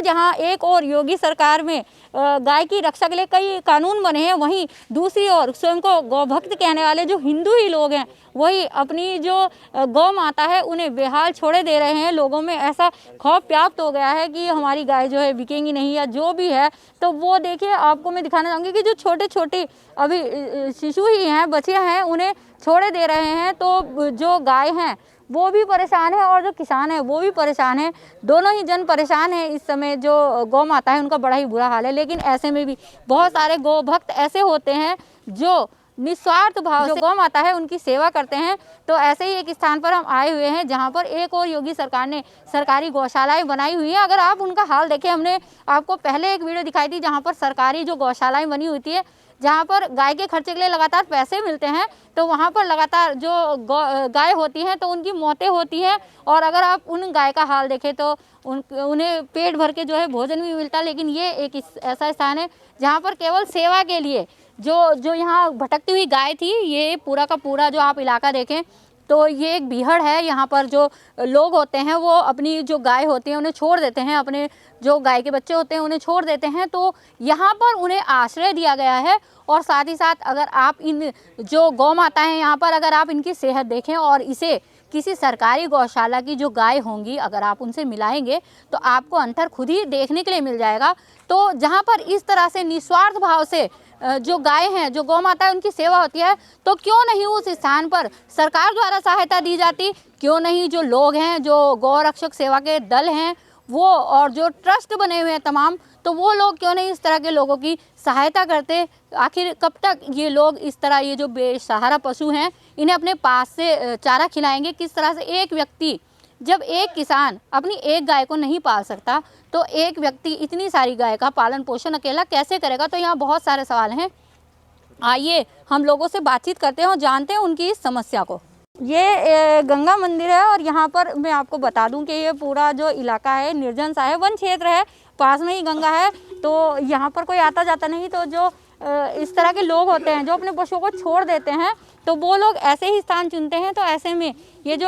जहां एक और योगी सरकार में गाय की रक्षा के लिए कई कानून बने हैं, वहीं दूसरी ओर स्वयं को गौभक्त कहने वाले जो हिंदू ही लोग हैं वही अपनी जो गौ माता है उन्हें बेहाल छोड़े दे रहे हैं। लोगों में ऐसा खौफ व्याप्त हो गया है कि हमारी गाय जो है बिकेंगी नहीं या जो भी है। तो वो देखिए, आपको मैं दिखाना चाहूँगी कि जो छोटे छोटे अभी शिशु ही हैं, बच्चे हैं, उन्हें छोड़े दे रहे हैं। तो जो गाय हैं वो भी परेशान है और जो किसान है वो भी परेशान है। दोनों ही जन परेशान है। इस समय जो गौ माता है उनका बड़ा ही बुरा हाल है। लेकिन ऐसे में भी बहुत सारे गौ भक्त ऐसे होते हैं जो निस्वार्थ भाव से गौ माता है उनकी सेवा करते हैं। तो ऐसे ही एक स्थान पर हम आए हुए हैं जहां पर एक और योगी सरकार ने सरकारी गौशालाएं बनाई हुई हैं। अगर आप उनका हाल देखें, हमने आपको पहले एक वीडियो दिखाई थी जहां पर सरकारी जो गौशालाएं बनी हुई थी, जहाँ पर गाय के खर्चे के लिए लगातार पैसे मिलते हैं, तो वहाँ पर लगातार जो गाय होती हैं तो उनकी मौतें होती हैं। और अगर आप उन गाय का हाल देखें तो उन्हें पेट भर के जो है भोजन भी मिलता है। लेकिन ये एक ऐसा स्थान है जहाँ पर केवल सेवा के लिए जो यहाँ भटकती हुई गाय थी, ये पूरा का पूरा जो आप इलाका देखें तो ये एक बीहड़ है। यहाँ पर जो लोग होते हैं वो अपनी जो गाय होती है उन्हें छोड़ देते हैं, अपने जो गाय के बच्चे होते हैं उन्हें छोड़ देते हैं। तो यहाँ पर उन्हें आश्रय दिया गया है। और साथ ही साथ अगर आप इन जो गौ माता हैं यहाँ पर अगर आप इनकी सेहत देखें और इसे किसी सरकारी गौशाला की जो गाय होंगी अगर आप उनसे मिलाएंगे तो आपको अंतर खुद ही देखने के लिए मिल जाएगा। तो जहाँ पर इस तरह से निस्वार्थ भाव से जो गाय हैं, जो गौ माता है, उनकी सेवा होती है, तो क्यों नहीं उस स्थान पर सरकार द्वारा सहायता दी जाती? क्यों नहीं जो लोग हैं, जो गौ रक्षक सेवा के दल हैं वो और जो ट्रस्ट बने हुए हैं तमाम, तो वो लोग क्यों नहीं इस तरह के लोगों की सहायता करते? आखिर कब तक ये लोग इस तरह ये जो बेसहारा पशु हैं इन्हें अपने पास से चारा खिलाएंगे? किस तरह से एक व्यक्ति, जब एक किसान अपनी एक गाय को नहीं पाल सकता तो एक व्यक्ति इतनी सारी गाय का पालन पोषण अकेला कैसे करेगा? तो यहाँ बहुत सारे सवाल हैं। आइए हम लोगों से बातचीत करते हैं और जानते हैं उनकी इस समस्या को। ये गंगा मंदिर है और यहाँ पर मैं आपको बता दूं कि ये पूरा जो इलाका है निर्जन सा है, वन क्षेत्र है, पास में ही गंगा है। तो यहाँ पर कोई आता जाता नहीं। तो जो इस तरह के लोग होते हैं जो अपने पशुओं को छोड़ देते हैं तो वो लोग ऐसे ही स्थान चुनते हैं। तो ऐसे में ये जो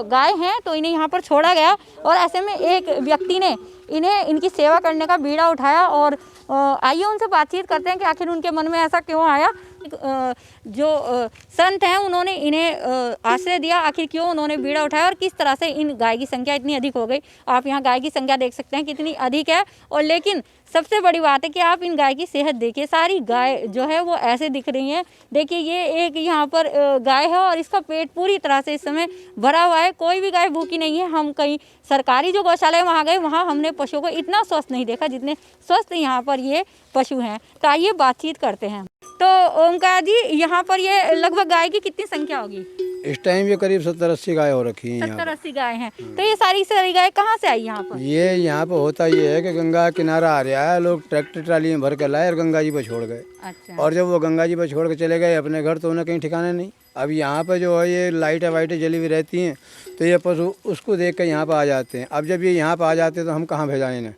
गाय हैं तो इन्हें यहाँ पर छोड़ा गया और ऐसे में एक व्यक्ति ने इन्हें इनकी सेवा करने का बीड़ा उठाया। और आइए उनसे बातचीत करते हैं कि आखिर उनके मन में ऐसा क्यों आया। जो संत हैं उन्होंने इन्हें आश्रय दिया, आखिर क्यों उन्होंने बीड़ा उठाया और किस तरह से इन गाय की संख्या इतनी अधिक हो गई। आप यहाँ गाय की संख्या देख सकते हैं कितनी अधिक है। और लेकिन सबसे बड़ी बात है कि आप इन गाय की सेहत देखिए, सारी गाय जो है वो ऐसे दिख रही हैं। देखिए ये एक यहाँ पर गाय है और इसका पेट पूरी तरह से इस समय भरा हुआ है, कोई भी गाय भूखी नहीं है। हम कहीं सरकारी जो गौशाला है वहाँ गए, वहाँ हमने पशुओं को इतना स्वस्थ नहीं देखा जितने स्वस्थ यहाँ पर ये पशु हैं। तो आइए बातचीत करते हैं। तो ओमकार जी, यहाँ पर ये लगभग गाय की कितनी संख्या होगी? इस टाइम ये करीब 70-80 गाय हो रखी हैं। 70-80 गाय हैं। तो ये सारी गाय कहाँ से आई यहाँ पर? ये यहाँ पर होता ये है कि गंगा किनारा आ रहा है, लोग ट्रैक्टर ट्राली में भर कर लाए और गंगा जी पर छोड़ गए। अच्छा। और जब वो गंगा जी पर छोड़ के चले गए अपने घर तो उन्हें कहीं ठिकाना नहीं। अब यहाँ पर जो है ये लाइटें वाइटें जली हुई रहती हैं तो ये पशु उसको देख कर यहाँ पर आ जाते हैं। अब जब ये यहाँ पर आ जाते हैं तो हम कहाँ भेजाएं इन्हें?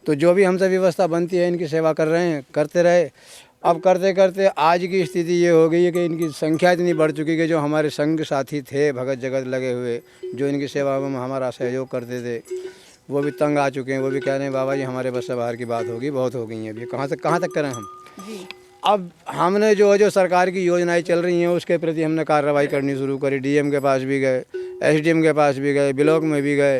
तो जो भी हमसे व्यवस्था बनती है इनकी सेवा कर रहे हैं, करते रहे। अब करते करते आज की स्थिति ये हो गई है कि इनकी संख्या इतनी बढ़ चुकी है कि जो हमारे संग साथी थे भगत जगत लगे हुए जो इनकी सेवा में हमारा सहयोग करते थे वो भी तंग आ चुके हैं। वो भी कह रहे हैं बाबा जी हमारे बस से बाहर की बात होगी, बहुत हो गई है, अभी कहाँ तक करें हम जी। अब हमने जो सरकार की योजनाएं चल रही हैं उसके प्रति हमने कार्रवाई करनी शुरू करी। डीएम के पास भी गए, एसडीएम के पास भी गए, ब्लॉक में भी गए।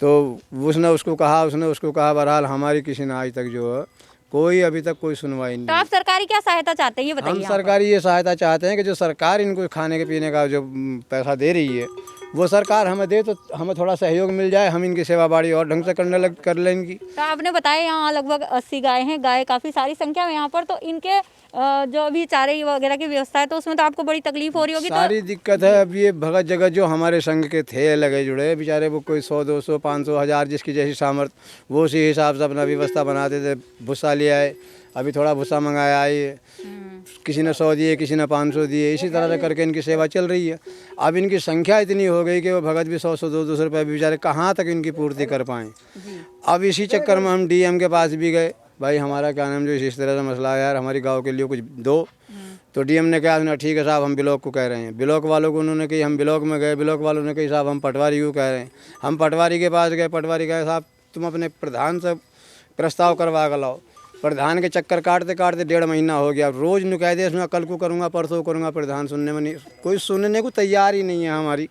तो उसने उसको कहा, बहरहाल हमारी किसी ने आज तक जो है कोई अभी तक कोई सुनवाई नहीं। तो आप सरकारी क्या सहायता चाहते हैं ये बताइए? हम सरकारी ये सहायता चाहते हैं कि जो सरकार इनको खाने के पीने का जो पैसा दे रही है वो सरकार हमें दे तो हमें थोड़ा सहयोग मिल जाए, हम इनकी सेवा बाड़ी और ढंग से कर लेंगी। तो आपने बताया यहाँ लगभग 80 गाय हैं, गाय काफ़ी सारी संख्या में यहाँ पर। तो इनके जो भी चारे वगैरह की व्यवस्था है तो उसमें तो आपको बड़ी तकलीफ हो रही होगी। सारी दिक्कत है। अब ये भगत जगत जो हमारे संघ के थे लगे जुड़े बेचारे, वो कोई 100, 200, 500, 1000 जिसकी जैसी सामर्थ्य वो उसी हिसाब से अपना व्यवस्था बनाते थे। भूसा ले आए, अभी थोड़ा भूसा मंगाया है, किसी ने 100 दिए, किसी ने 500 दिए, इसी तरह से करके इनकी सेवा चल रही है। अब इनकी संख्या इतनी हो गई कि वो भगत भी 100, 200 रुपये बेचारे कहाँ तक इनकी पूर्ति कर पाएँ। अब इसी चक्कर में हम डीएम के पास भी गए, भाई हमारा क्या नाम जो इस तरह से मसला है यार, हमारी गांव के लिए कुछ दो। तो डीएम ने कहा ना ठीक है साहब, हम ब्लॉक को कह रहे हैं। ब्लॉक वालों को उन्होंने कही, हम ब्लॉक में गए, ब्लॉक वालों ने कही साहब हम पटवारी को कह रहे हैं। हम पटवारी के पास गए, पटवारी कहे साहब तुम अपने प्रधान से प्रस्ताव करवा कर लाओ। प्रधान के चक्कर काटते काटते 1.5 महीना हो गया। रोज़ नु कह दे इसमें कल को करूँगा, परसों करूँगा, प्रधान सुनने में नहीं, कोई सुनने को तैयार ही नहीं है हमारी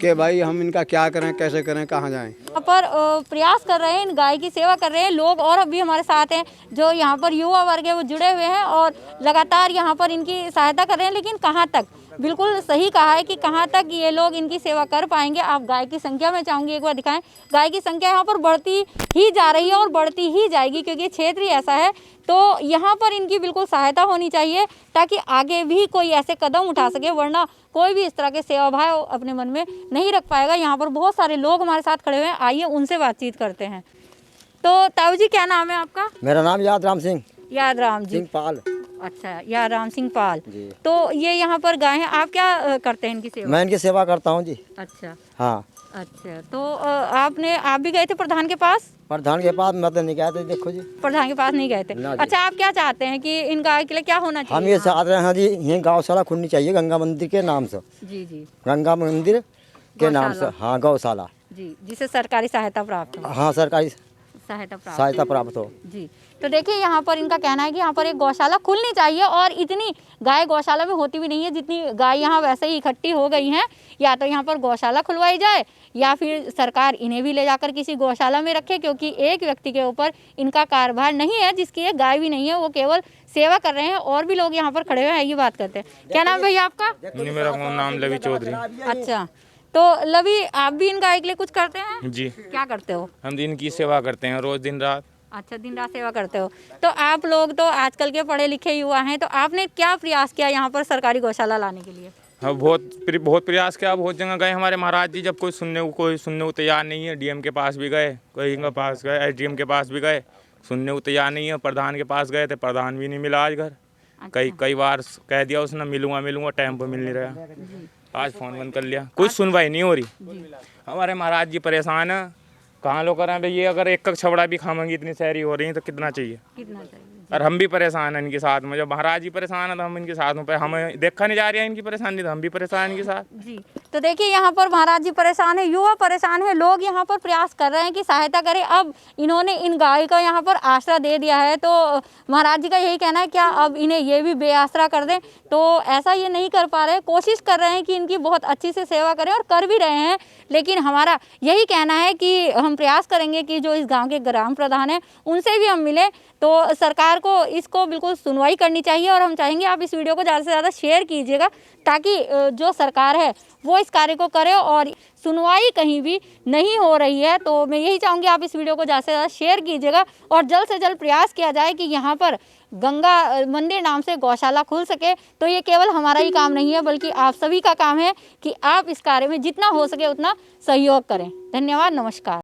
कि भाई हम इनका क्या करें, कैसे करें, कहाँ जाएं। यहाँ पर प्रयास कर रहे हैं, इन गाय की सेवा कर रहे हैं लोग और अभी हमारे साथ हैं जो यहाँ पर युवा वर्ग है वो जुड़े हुए हैं और लगातार यहाँ पर इनकी सहायता कर रहे हैं। लेकिन कहाँ तक, बिल्कुल सही कहा है कि कहाँ तक ये लोग इनकी सेवा कर पाएंगे। आप गाय की संख्या में चाहूँगी एक बार दिखाएं। गाय की संख्या यहाँ पर बढ़ती ही जा रही है और बढ़ती ही जाएगी क्योंकि क्षेत्र ही ऐसा है। तो यहाँ पर इनकी बिल्कुल सहायता होनी चाहिए ताकि आगे भी कोई ऐसे कदम उठा सके, वरना कोई भी इस तरह के सेवा भाव अपने मन में नहीं रख पाएगा। यहाँ पर बहुत सारे लोग हमारे साथ खड़े हुए हैं, आइए उनसे बातचीत करते हैं। तो ताऊ जी क्या नाम है आपका? मेरा नाम यादराम सिंह यादराम जी। सिंह पाल। अच्छा, यादराम सिंह पाल जी। तो ये यहाँ पर गाय हैं, आप क्या करते हैं इनकी सेवा? मैं इनकी सेवा करता हूँ जी। अच्छा हाँ। अच्छा, तो आप भी गए थे प्रधान के पास? प्रधान के पास मैं तो नहीं गया था, देखो जी। प्रधान के पास नहीं गए थे? ना जी। अच्छा, आप क्या चाहते हैं कि इन गाय के लिए क्या होना चाहिए? हम ये चाहते हैं जी, ये गौशाला खुलनी चाहिए गंगा मंदिर के नाम से। जी जी, गंगा मंदिर के नाम से, गौशाला। हाँ गौशाला। जी, जिसे सरकारी सहायता प्राप्त हो। हाँ, सरकारी सहायता सहायता प्राप्त हो। जी। तो देखिए यहाँ पर इनका कहना है कि यहाँ पर एक गौशाला खुलनी चाहिए और इतनी गाय गौशाला में होती भी नहीं है जितनी गाय यहाँ वैसे ही इकट्ठी हो गई हैं। या तो यहाँ पर गौशाला खुलवाई जाए या फिर सरकार इन्हें भी ले जाकर किसी गौशाला में रखे, क्योंकि एक व्यक्ति के ऊपर इनका कार्यभार नहीं है, जिसकी एक गाय भी नहीं है, वो केवल सेवा कर रहे हैं। और भी लोग यहाँ पर खड़े हुए हैं, ये बात करते हैं। क्या नाम भैया आपका? मेरा नाम लवी चौधरी। अच्छा, तो लवी आप भी इन गाय के लिए कुछ करते हैं? जी, क्या करते हो? हम दिन की सेवा करते हैं, रोज दिन रात। अच्छा, दिन रात सेवा करते हो। तो आप लोग तो आजकल के पढ़े लिखे युवा हैं, तो आपने क्या प्रयास किया यहाँ पर सरकारी गौशाला लाने के लिए? हाँ, बहुत प्रयास किया, बहुत जगह गए हमारे महाराज जी, जब कोई सुनने को तैयार नहीं है। डीएम के पास भी गए, कोई के पास गए, एसडीएम के पास भी गए, सुनने को तैयार नहीं है। प्रधान के पास गए थे, प्रधान भी नहीं मिला आज घर। कई बार कह दिया उसने मिलूंगा, टाइम पर मिल नहीं रहा। आज फोन बंद कर लिया, कुछ सुनवाई नहीं हो रही। हमारे महाराज जी परेशान है, कहाँ लोग कर रहे हैं भैया। अगर एक छबड़ा भी खाएंगे, इतनी शहरी हो रही है तो कितना चाहिए? और हम भी परेशान हैं इनके साथ में। जब महाराज जी परेशान है तो हम इनके साथ में, हमें देखा नहीं जा रहा है इनकी परेशानी, तो हम भी परेशान हैं इनके साथ। जी, तो देखिए यहाँ पर महाराज जी परेशान है, युवा परेशान है, लोग यहाँ पर प्रयास कर रहे हैं कि सहायता करें। अब इन्होंने इन गाय का यहाँ पर आसरा दे दिया है, तो महाराज जी का यही कहना है क्या अब इन्हें ये भी बेआसरा कर दें? तो ऐसा ये नहीं कर पा रहे, कोशिश कर रहे हैं कि इनकी बहुत अच्छी से सेवा करें और कर भी रहे हैं। लेकिन हमारा यही कहना है कि हम प्रयास करेंगे कि जो इस गाँव के ग्राम प्रधान हैं उनसे भी हम मिलें, तो सरकार को इसको बिल्कुल सुनवाई करनी चाहिए। और हम चाहेंगे आप इस वीडियो को ज़्यादा से ज़्यादा शेयर कीजिएगा ताकि जो सरकार है वो इस कार्य को करे। और सुनवाई कहीं भी नहीं हो रही है, तो मैं यही चाहूँगी आप इस वीडियो को ज़्यादा से ज़्यादा शेयर कीजिएगा और जल्द से जल्द प्रयास किया जाए कि यहाँ पर गंगा मंदिर नाम से गौशाला खुल सके। तो ये केवल हमारा ही काम नहीं है, बल्कि आप सभी का काम है कि आप इस कार्य में जितना हो सके उतना सहयोग करें। धन्यवाद, नमस्कार।